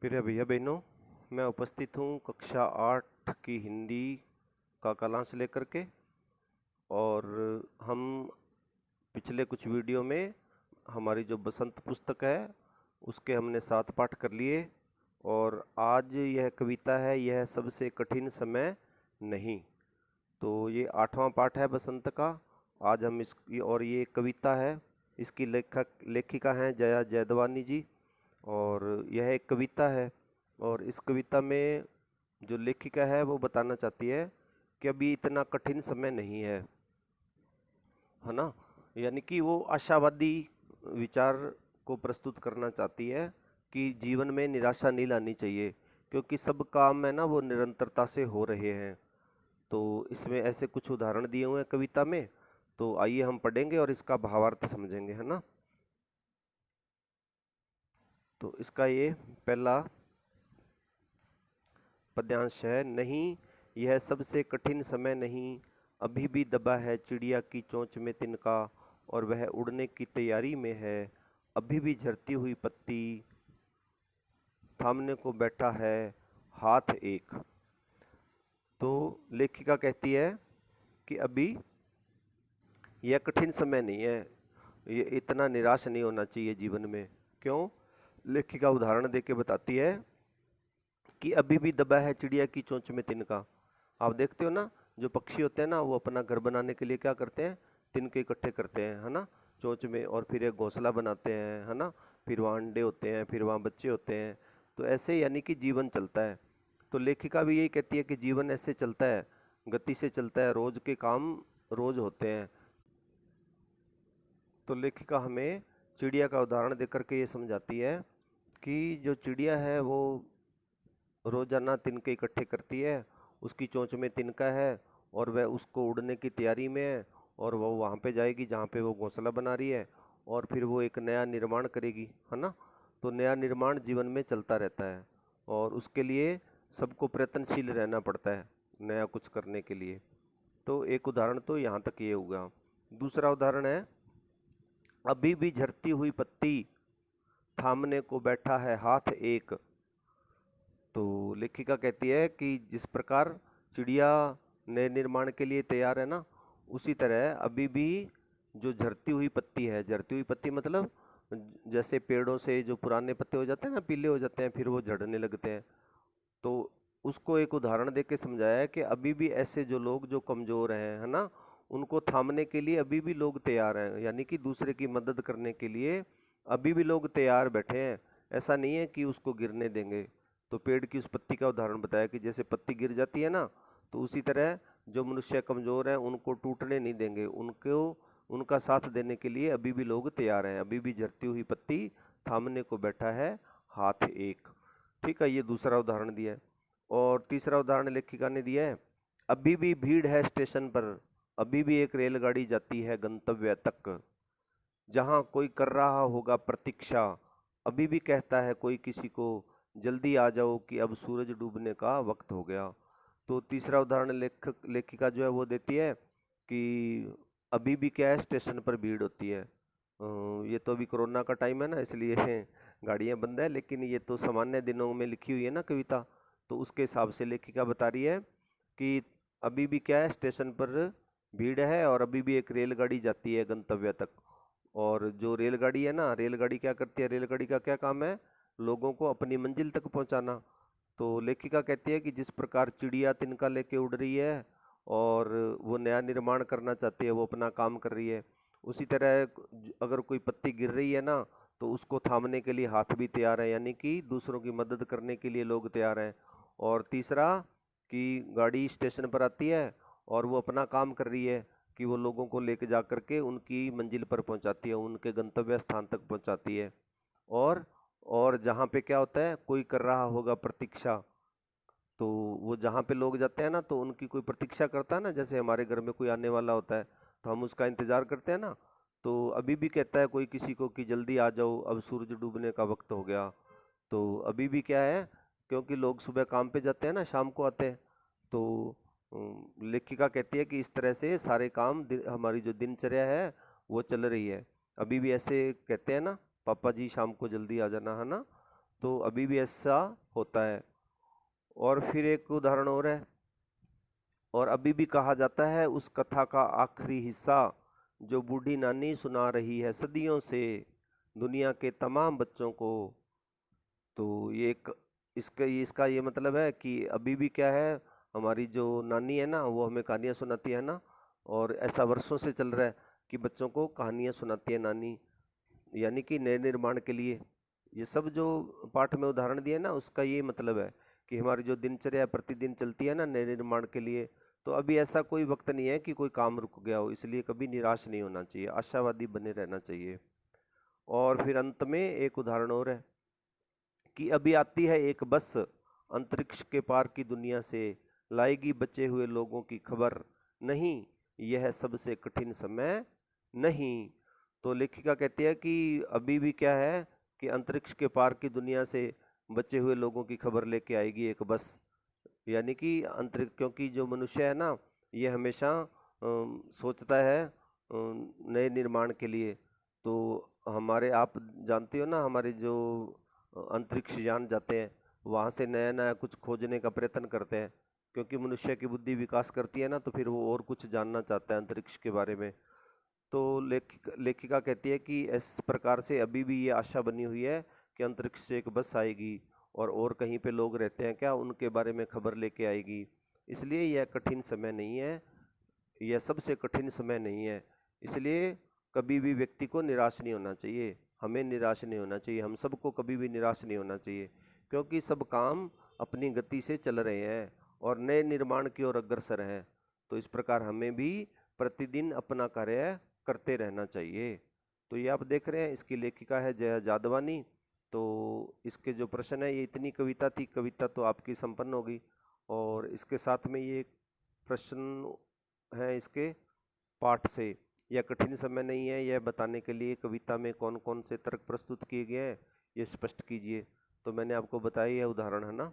प्रिय भैया बहनों, मैं उपस्थित हूँ कक्षा 8 की हिंदी का कालांश लेकर के। और हम पिछले कुछ वीडियो में हमारी जो बसंत पुस्तक है उसके हमने 7 पाठ कर लिए। और आज यह कविता है, यह सबसे कठिन समय नहीं। तो ये 8वां पाठ है बसंत का। आज हम और ये कविता है, इसकी लेखिका हैं जया जैदवानी जी। और यह एक कविता है, और इस कविता में जो लेखिका है वो बताना चाहती है कि अभी इतना कठिन समय नहीं है ना। यानी कि वो आशावादी विचार को प्रस्तुत करना चाहती है कि जीवन में निराशा नहीं लानी चाहिए, क्योंकि सब काम है ना वो निरंतरता से हो रहे हैं। तो इसमें ऐसे कुछ उदाहरण दिए हुए हैं कविता में, तो आइए हम पढ़ेंगे और इसका भावार्थ समझेंगे, है ना। तो इसका ये पहला पद्यांश है। नहीं, यह सबसे कठिन समय नहीं, अभी भी दबा है चिड़िया की चोंच में तिनका, और वह उड़ने की तैयारी में है। अभी भी झरती हुई पत्ती, थामने को बैठा है हाथ एक। तो लेखिका कहती है कि अभी यह कठिन समय नहीं है, ये इतना निराश नहीं होना चाहिए जीवन में। क्यों? लेखिका उदाहरण देके बताती है कि अभी भी दबा है चिड़िया की चोंच में तिनका। आप देखते हो ना, जो पक्षी होते हैं ना वो अपना घर बनाने के लिए क्या करते हैं, तिनके इकट्ठे करते हैं, है ना, चोंच में, और फिर एक घोंसला बनाते हैं, है ना। फिर वहाँ अंडे होते हैं, फिर वहाँ बच्चे होते हैं। तो ऐसे यानी कि जीवन चलता है। तो लेखिका भी यही कहती है कि जीवन ऐसे चलता है, गति से चलता है, रोज के काम रोज होते हैं। तो लेखिका हमें चिड़िया का उदाहरण देकर के ये समझाती है कि जो चिड़िया है वो रोजाना तिनके इकट्ठे करती है, उसकी चोंच में तिनका है, और वह उसको उड़ने की तैयारी में है, और वो वहाँ पे जाएगी जहाँ पे वो घोंसला बना रही है, और फिर वो एक नया निर्माण करेगी, है ना। तो नया निर्माण जीवन में चलता रहता है, और उसके लिए सबको प्रयत्नशील रहना पड़ता है नया कुछ करने के लिए। तो एक उदाहरण तो यहाँ तक ये हुआ। दूसरा उदाहरण है, अभी भी झरती हुई पत्ती, थामने को बैठा है हाथ एक। तो लेखिका कहती है कि जिस प्रकार चिड़िया नए निर्माण के लिए तैयार है ना, उसी तरह अभी भी जो झरती हुई पत्ती है, झरती हुई पत्ती मतलब जैसे पेड़ों से जो पुराने पत्ते हो जाते हैं ना, पीले हो जाते हैं, फिर वो झड़ने लगते हैं। तो उसको एक उदाहरण दे के समझाया है कि अभी भी ऐसे जो लोग जो कमज़ोर हैं, है ना, उनको थामने के लिए अभी भी लोग तैयार हैं, यानी कि दूसरे की मदद करने के लिए अभी भी लोग तैयार बैठे हैं। ऐसा नहीं है कि उसको गिरने देंगे। तो पेड़ की उस पत्ती का उदाहरण बताया कि जैसे पत्ती गिर जाती है ना, तो उसी तरह जो मनुष्य कमज़ोर हैं उनको टूटने नहीं देंगे, उनको उनका साथ देने के लिए अभी भी लोग तैयार हैं। अभी भी झरती हुई पत्ती, थामने को बैठा है हाथ एक। ठीक है, ये दूसरा उदाहरण दिया है। और तीसरा उदाहरण लेखिका ने दिया है, अभी भी भीड़ है स्टेशन पर, अभी भी एक रेलगाड़ी जाती है गंतव्य तक, जहाँ कोई कर रहा होगा प्रतीक्षा, अभी भी कहता है कोई किसी को, जल्दी आ जाओ कि अब सूरज डूबने का वक्त हो गया। तो तीसरा उदाहरण लेखिका जो है वो देती है कि अभी भी क्या है, स्टेशन पर भीड़ होती है। ये तो अभी कोरोना का टाइम है ना, इसलिए गाड़ियाँ बंद है, लेकिन ये तो सामान्य दिनों में लिखी हुई है ना कविता। तो उसके हिसाब से लेखिका बता रही है कि अभी भी क्या है, स्टेशन पर भीड़ है, और अभी भी एक रेलगाड़ी जाती है गंतव्य तक। और जो रेलगाड़ी है ना, रेलगाड़ी क्या करती है, रेलगाड़ी का क्या काम है, लोगों को अपनी मंजिल तक पहुंचाना। तो लेखिका कहती है कि जिस प्रकार चिड़िया तिनका लेके उड़ रही है और वो नया निर्माण करना चाहती है, वो अपना काम कर रही है, उसी तरह अगर कोई पत्ती गिर रही है ना, तो उसको थामने के लिए हाथ भी तैयार है, यानी कि दूसरों की मदद करने के लिए लोग तैयार हैं। और तीसरा कि गाड़ी स्टेशन पर आती है और वो अपना काम कर रही है कि वो लोगों को लेके जा करके उनकी मंजिल पर पहुंचाती है, उनके गंतव्य स्थान तक पहुंचाती है। और और जहाँ पे क्या होता है, कोई कर रहा होगा प्रतीक्षा, तो वो जहाँ पे लोग जाते हैं ना, तो उनकी कोई प्रतीक्षा करता है ना, जैसे हमारे घर में कोई आने वाला होता है तो हम उसका इंतजार करते हैं ना। तो अभी भी कहता है कोई किसी को कि जल्दी आ जाओ, अब सूरज डूबने का वक्त हो गया। तो अभी भी क्या है, क्योंकि लोग सुबह काम पे जाते हैं ना, शाम को आते हैं। तो लेखिका कहती है कि इस तरह से सारे काम हमारी जो दिनचर्या है वो चल रही है। अभी भी ऐसे कहते हैं ना, पापा जी शाम को जल्दी आ जाना, है ना। तो अभी भी ऐसा होता है। और फिर एक उदाहरण और है, और अभी भी कहा जाता है उस कथा का आखिरी हिस्सा जो बूढ़ी नानी सुना रही है सदियों से दुनिया के तमाम बच्चों को। तो ये एक इसका ये मतलब है कि अभी भी क्या है, हमारी जो नानी है ना वो हमें कहानियाँ सुनाती है ना, और ऐसा वर्षों से चल रहा है कि बच्चों को कहानियाँ सुनाती है नानी, यानी कि नए निर्माण के लिए। ये सब जो पाठ में उदाहरण दिए ना उसका ये मतलब है कि हमारी जो दिनचर्या प्रतिदिन चलती है ना नए निर्माण के लिए, तो अभी ऐसा कोई वक्त नहीं है कि कोई काम रुक गया हो, इसलिए कभी निराश नहीं होना चाहिए, आशावादी बने रहना चाहिए। और फिर अंत में एक उदाहरण और है कि अभी आती है एक बस अंतरिक्ष के पार की दुनिया से, लाएगी बचे हुए लोगों की खबर, नहीं यह सबसे कठिन समय नहीं। तो लेखिका कहती है कि अभी भी क्या है कि अंतरिक्ष के पार की दुनिया से बचे हुए लोगों की खबर लेके आएगी एक बस, यानी कि अंतरिक्ष, क्योंकि जो मनुष्य है ना ये हमेशा सोचता है नए निर्माण के लिए। तो हमारे आप जानते हो ना हमारे जो अंतरिक्ष यान जाते हैं वहाँ से नया नया कुछ खोजने का प्रयत्न करते हैं, क्योंकि मनुष्य की बुद्धि विकास करती है ना तो फिर वो और कुछ जानना चाहता है अंतरिक्ष के बारे में। तो लेखिका कहती है कि इस प्रकार से अभी भी ये आशा बनी हुई है कि अंतरिक्ष से एक बस आएगी और कहीं पे लोग रहते हैं क्या उनके बारे में खबर लेके आएगी। इसलिए यह कठिन समय नहीं है, यह सबसे कठिन समय नहीं है। इसलिए कभी भी व्यक्ति को निराश नहीं होना चाहिए, हमें निराश नहीं होना चाहिए, हम सबको कभी भी निराश नहीं होना चाहिए, क्योंकि सब काम अपनी गति से चल रहे हैं और नए निर्माण की ओर अग्रसर हैं। तो इस प्रकार हमें भी प्रतिदिन अपना कार्य करते रहना चाहिए। तो ये आप देख रहे हैं इसकी लेखिका है जया जादवानी। तो इसके जो प्रश्न है, ये इतनी कविता थी, कविता तो आपकी संपन्न होगी। और इसके साथ में ये प्रश्न है इसके पाठ से, यह कठिन समय नहीं है यह बताने के लिए कविता में कौन कौन से तर्क प्रस्तुत किए गए हैं ये स्पष्ट कीजिए। तो मैंने आपको बताया यह उदाहरण है ना,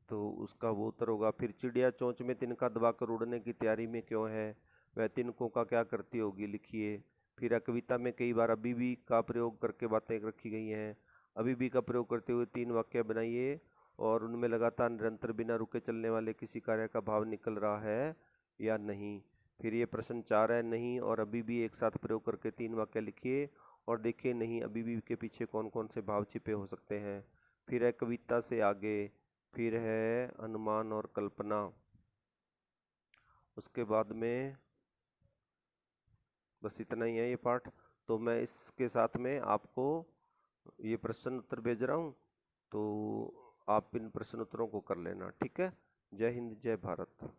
तो उसका वो उत्तर होगा। फिर चिड़िया चोंच में तिनका दबाकर उड़ने की तैयारी में क्यों है, वह तिनकों का क्या करती होगी, लिखिए। फिर कविता में कई बार अभी भी का प्रयोग करके बातें रखी गई हैं, अभी भी का प्रयोग करते हुए 3 वाक्य बनाइए और उनमें लगातार निरंतर बिना रुके चलने वाले किसी कार्य का भाव निकल रहा है या नहीं। फिर ये प्रश्न 4 है, नहीं और अभी भी एक साथ प्रयोग करके 3 वाक्य लिखिए और देखिए नहीं अभी भी के पीछे कौन कौन से भाव छिपे हो सकते हैं। फिर है कविता से आगे, फिर है अनुमान और कल्पना, उसके बाद में बस इतना ही है ये पाठ। तो मैं इसके साथ में आपको ये प्रश्न उत्तर भेज रहा हूँ, तो आप इन प्रश्न उत्तरों को कर लेना, ठीक है। जय हिंद जय भारत।